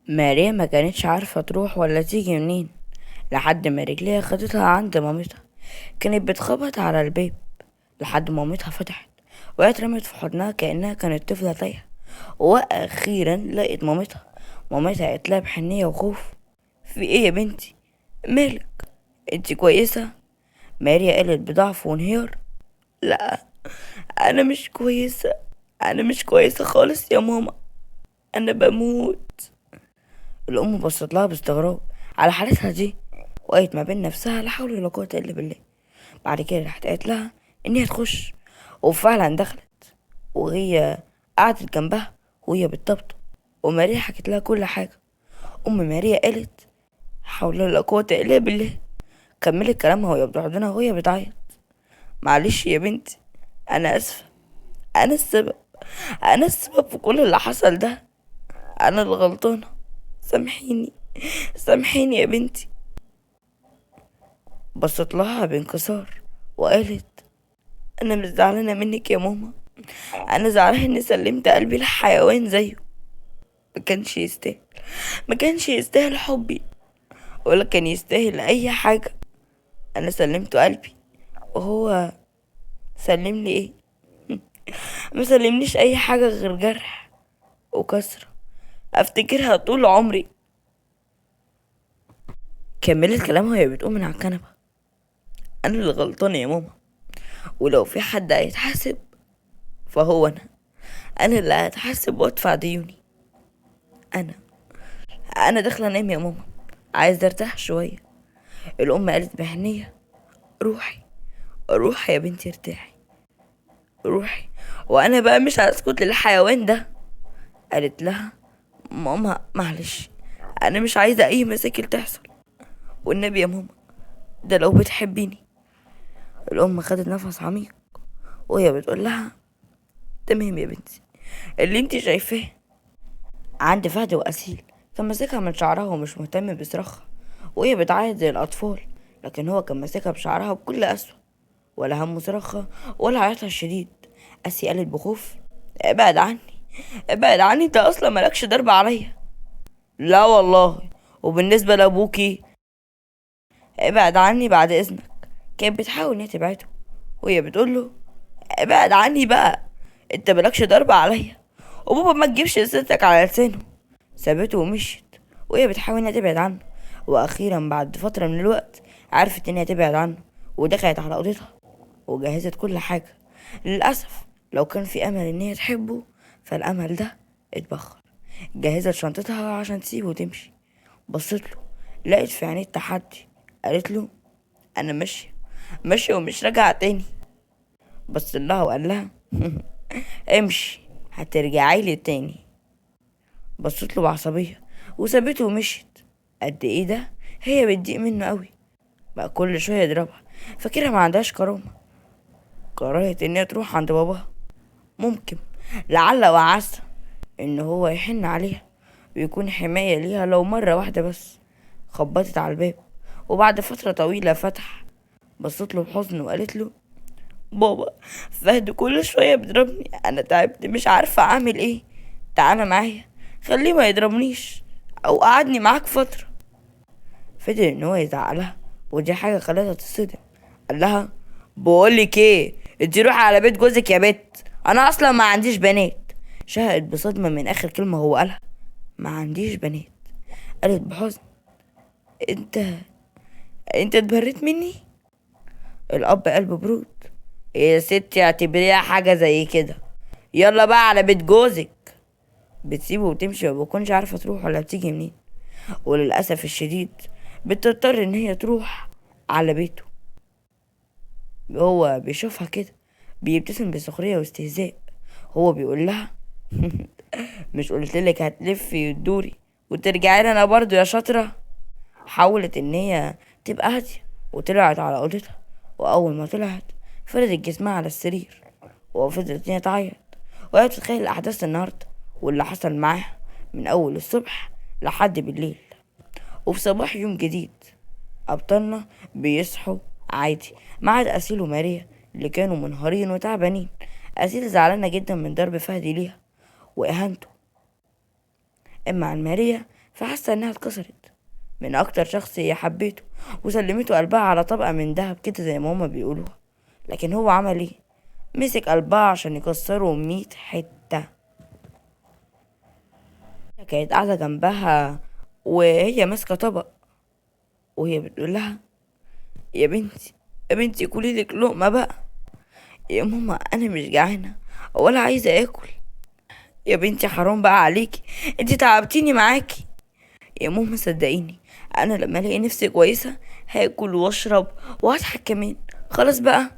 ماريا ما كانتش عارفة تروح ولا تيجي منين لحد ما رجليها خدتها عند مامتها. كانت بتخبط على الباب لحد مامتها فتحت، وهي اترمت في حضنها كأنها كانت طفلة تايهة. وأخيرا لقيت مامتها قالت لها بحنية وخوف: في ايه يا بنتي؟ مالك؟ انتي كويسة؟ ماريا قالت بضعف وانهيار: لا، انا مش كويسة، انا مش كويسة خالص يا ماما، انا بموت. الأم بصت لها باستغراب على حالتها دي، وقالت ما بين نفسها: لا حول ولا قوة إلا بالله. بعد كده راحت قالت لها إن هي تخش، وفعلا دخلت، وهي قعدت جنبها وهي بتطبطب، وماريا حكت لها كل حاجة. أم ماريا قالت: لا حول ولا قوة إلا بالله. كملت كلامها وهي بتحضنها وهي بتعيط: معلش يا بنتي، أنا آسفة، أنا السبب، أنا السبب في كل اللي حصل ده، أنا اللي غلطانة، سامحيني، سامحيني يا بنتي. بصت لها بانكسار وقالت: انا مش زعلانه منك يا ماما، انا زعلانه اني سلمت قلبي لحيوان زيه. ما كانش يستاهل، ما كانش يستاهل حبي، ولا كان يستاهل اي حاجه. انا سلمت قلبي، وهو سلم لي ايه؟ ما سلمنيش اي حاجه غير جرح وكسره افتكرها طول عمري. كملت كلامها وهي بتقوم من على الكنبه: انا اللي غلطانه يا ماما، ولو في حد هيتحاسب فهو انا اللي هتحاسب وادفع ديوني. انا انا داخله انام يا ماما، عايزه ارتاح شويه. الام قالت بحنيه: روحي، روحي يا بنتي، ارتاحي، روحي، وانا بقى مش هسكت للحيوان ده. قالت لها: ماما معلش، انا مش عايزه اي مشاكل تحصل، والنبي يا ماما، ده لو بتحبيني. الام خدت نفس عميق وهي بتقول لها: تمام يا بنتي، اللي انتي شايفاه. عند فهد وأسيل كان ماسكها من شعرها ومش مهتم بصراخها وهي بتعيط زي الأطفال، لكن هو كان ماسكها بشعرها بكل قسوة، ولا هم صراخها ولا عياطها الشديد. أسي قالت بخوف: ابعد عني، ابعد عني، انت اصلا مالكش ضرب عليا. لا والله، وبالنسبة لأبوكي ابعد عني بعد إذنك. كانت بتحاول إنها تبعده وهي بتقوله: ابعد عني بقى، انت مالكش ضرب عليا، وبابا ما تجيبش سيرتك على لسانه. سابته ومشيت وهي بتحاول انها تبعد عنه، واخيرا بعد فترة من الوقت عرفت انها تبعد عنه، ودخلت على اوضتها وجهزت كل حاجة. للأسف لو كان في أمل إن هي تحبه، فالأمل ده اتبخر. جهزت شنطتها عشان تسيبه وتمشي. بصت له، لقيت في عينيه التحدي. قالت له: أنا ماشية، ماشية ومش راجعة تاني. بص لها وقال لها: امشي، هترجعي لي تاني. بصت له بعصبية وسابته ومشيت. قد ايه ده هي بتضيق منه قوي، بقى كل شوية يضربها، فاكرها ما عندهاش كرامة. كرهت ان هي تروح عند باباها، ممكن لعل وعسى ان هو يحن عليها ويكون حماية ليها لو مرة واحدة بس. خبطت على الباب وبعد فترة طويلة فتح. بصت له بحزن وقالت له: بابا، فهد كل شوية بيضربني، انا تعبت مش عارفة اعمل ايه، تعالى معايا، خليه ما يضربنيش، او قعدني معاك فترة. فضل ان هو يزعلها، ودي حاجة خلتها تصدم. قال لها: بقولك ايه، انتي روحي على بيت جوزك يا بت، انا اصلا ما عنديش بنات. شهقت بصدمة من اخر كلمة هو قالها: ما عنديش بنات. قالت بحزن: انت انت اتبريت مني؟ الاب قلب برود: يا ستي اعتبريها حاجة زي كده، يلا بقى على بيت جوزك. بتسيبه وتمشي ومبكونش عارفة تروح ولا بتيجي منين، وللأسف الشديد بتضطر ان هي تروح على بيته. هو بيشوفها كده بيبتسم بسخرية واستهزاء. هو بيقول لها: مش قلتلك هتلفي وتدوري وترجعي لي انا برضو يا شاطرة؟ حاولت ان هي تبقى هادية وطلعت على اوضتها، واول ما طلعت فردت جسمها على السرير وفضلت ان هي تعيط، وهي بتتخيل الاحداث النهارده واللي حصل معاها من اول الصبح لحد بالليل. وفي صباح يوم جديد أبطالنا بيصحوا عادي ما عدا أسيل وماريا اللي كانوا منهارين وتعبانين. أسيل زعلانة جدا من ضرب فهد ليها وإهانته، أما عن ماريا فحاسة انها اتكسرت من اكتر شخص هي حبيته، وسلمته قلبها على طبقة من دهب كده زي ما هما بيقولوها. لكن هو عمل ايه؟ مسك قلبها عشان يكسره 100 حتة. كانت قاعدة جنبها وهي ماسكة طبق، وهي بتقول لها: يا بنتي، يا بنتي كلي لك لقمة بقى. يا ماما انا مش جعانة ولا عايزة اكل. يا بنتي حرام بقى عليكي، انتي تعبتيني معاكي. يا ماما صدقيني، انا لما الاقي نفسي كويسة هاكل واشرب وهضحك كمان. خلاص بقى.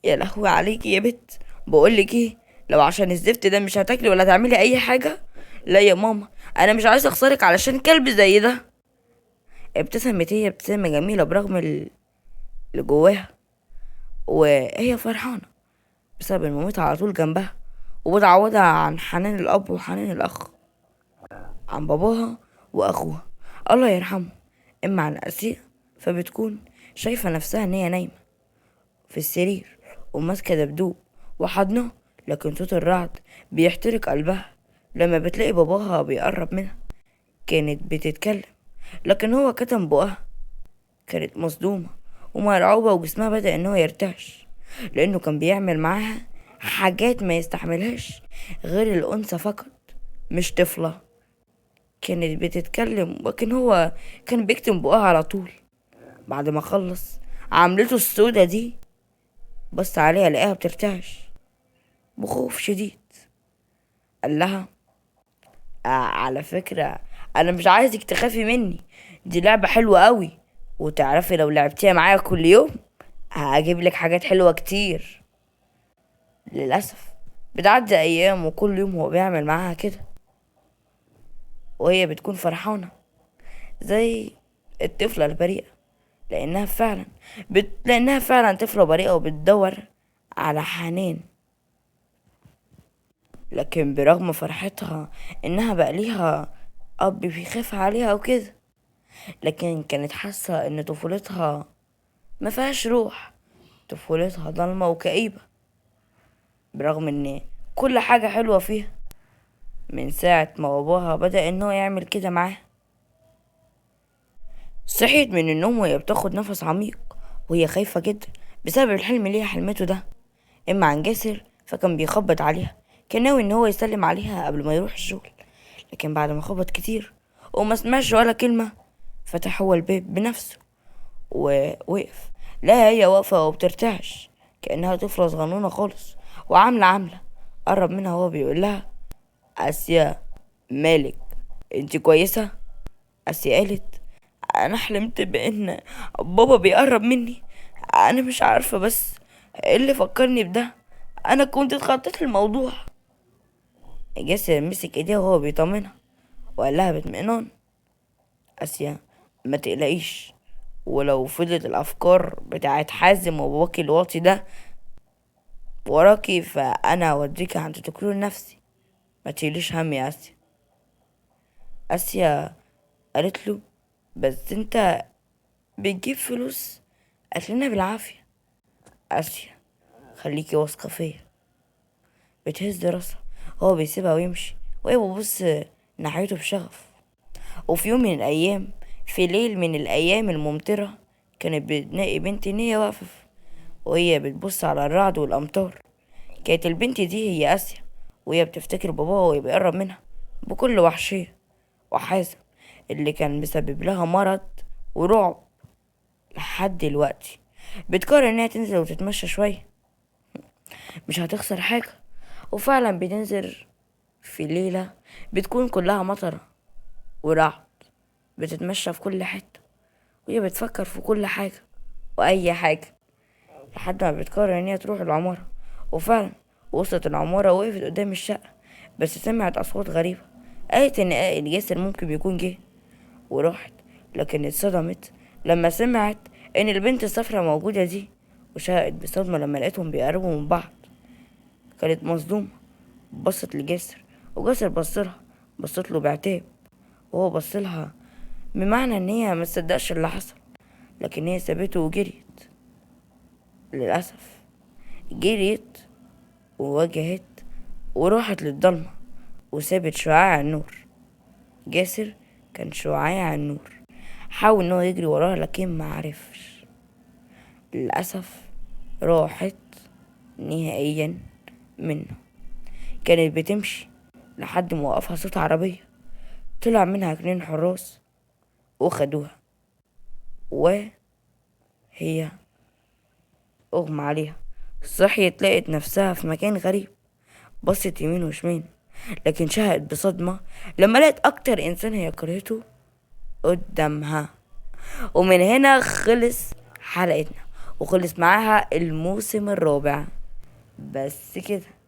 يا لهوي عليكي يا بت، بقولك ايه، لو عشان الزفت ده مش هتاكلي ولا تعملي اي حاجة؟ لا يا ماما، انا مش عايزة اخسرك علشان كلب زي ده. ابتسمت هي ابتسامة جميلة برغم اللي جواها، وهي فرحانة بسبب ان مامتها على طول جنبها، وبتعوضها عن حنان الاب وحنان الاخ، عن باباها واخوها الله يرحمه. اما عن اسيا فبتكون شايفة نفسها ان هي نايمة في السرير وماسكة دبدوب وحضنه، لكن صوت الرعد بيحترق قلبها لما بتلاقي باباها بيقرب منها. كانت بتتكلم لكن هو كتم بقها. كانت مصدومة ومرعوبة وجسمها بدأ ان هو يرتعش، لانه كان بيعمل معاها حاجات ما يستحملهاش غير الانثى فقط، مش طفلة. كانت بتتكلم لكن هو كان بيكتم بقها على طول. بعد ما خلص عملته السودة دي، بص عليها لقاها بترتعش بخوف شديد. قال لها: على فكرة انا مش عايزك تخافي مني، دي لعبة حلوة قوي، وتعرفي لو لعبتيها معايا كل يوم هجيب لك حاجات حلوة كتير. للأسف بتعدي أيام وكل يوم هو بيعمل معاها كده، وهي بتكون فرحانة زي الطفلة البريئة، لأنها فعلا طفلة بريئة وبتدور على حنان. لكن برغم فرحتها إنها بقى ليها أب بيخاف عليها وكده، لكن كانت حاسة إن طفولتها ما فيهاش روح، طفولتها ضلمة وكئيبة، برغم إن كل حاجة حلوة فيها من ساعة ما باباها بدأ إنه يعمل كده معاها. صحيت من النوم وهي بتاخد نفس عميق، وهي خايفة جدا بسبب الحلم اللي هي حلمته ده. اما عن جاسر فكان بيخبط عليها، كان ناوي ان هو يسلم عليها قبل ما يروح الشغل، لكن بعد ما خبط كتير وما سمعش ولا كلمة، فتح هو الباب بنفسه ووقف. لا هي واقفة وبترتعش كأنها طفلة صغنونة خالص وعاملة قرب منها وهو بيقول لها: آسيا، مالك، انت كويسة؟ آسيا قالت: انا حلمت بان بابا بيقرب مني، انا مش عارفة بس ايه اللي فكرني بده، انا كنت اتخطيت الموضوع. جاسر مسك ايديها وهو بيطمنها وقال لها باطمئنان: اسيا، ما تقلقيش، ولو فضلت الافكار بتاعت حازم وباباكي الواطي ده وراكي فانا اوديكي عند دكتور نفسي، ما تشيليش هم يا اسيا. اسيا قالت له: بس انت بتجيب فلوس قالت بالعافية. اسيا، خليكي واثقة فيا. بتهز راسها، هو بيسيبها ويمشي وهي بتبص ناحيته بشغف. وفي يوم من الأيام، في ليل من الأيام الممطرة، كانت بتلاقي بنت نية واقفة وهي بتبص على الرعد والأمطار. كانت البنت دي هي آسيا، وهي بتفتكر باباها وهي بيقرب منها بكل وحشية، وحازم اللي كان مسبب لها مرض ورعب. لحد دلوقتي بتقرر انها تنزل وتتمشى شوية، مش هتخسر حاجة. وفعلا بتنزل في ليلة بتكون كلها مطرة ورعد، بتتمشى في كل حتة وهي بتفكر في كل حاجة وأي حاجة، لحد ما بتقرر إن هي تروح العمارة. وفعلا وصلت العمارة ووقفت قدام الشقة، بس سمعت أصوات غريبة. قالت إن الجاسر ممكن بيكون جه وراحت، لكن اتصدمت لما سمعت إن البنت الصفرا موجودة دي، وشهقت بصدمة لما لقيتهم بيقربوا من بعض. كانت مصدومة، بصت لجاسر وجاسر بصلها، بصت له بعتاب وهو بصلها بمعنى ان هي ما تصدقش اللي حصل، لكن هي سابته وجريت. للاسف جريت وواجهت وراحت للضلمه وسابت شعاع النور. جاسر كان شعاع النور، حاول انه يجري وراها لكن ما عرفش. للأسف راحت نهائيا منه. كانت بتمشي لحد ما وقفها صوت عربية، طلع منها 2 حراس وخدوها، وهي أغمى عليها. صحيت لقت نفسها في مكان غريب، بصت يمين وشمال، لكن شهقت بصدمة لما لقت أكتر إنسان هي كرهته قدامها. ومن هنا خلص حلقتنا، وخلص معاها الموسم الرابع. بس كده.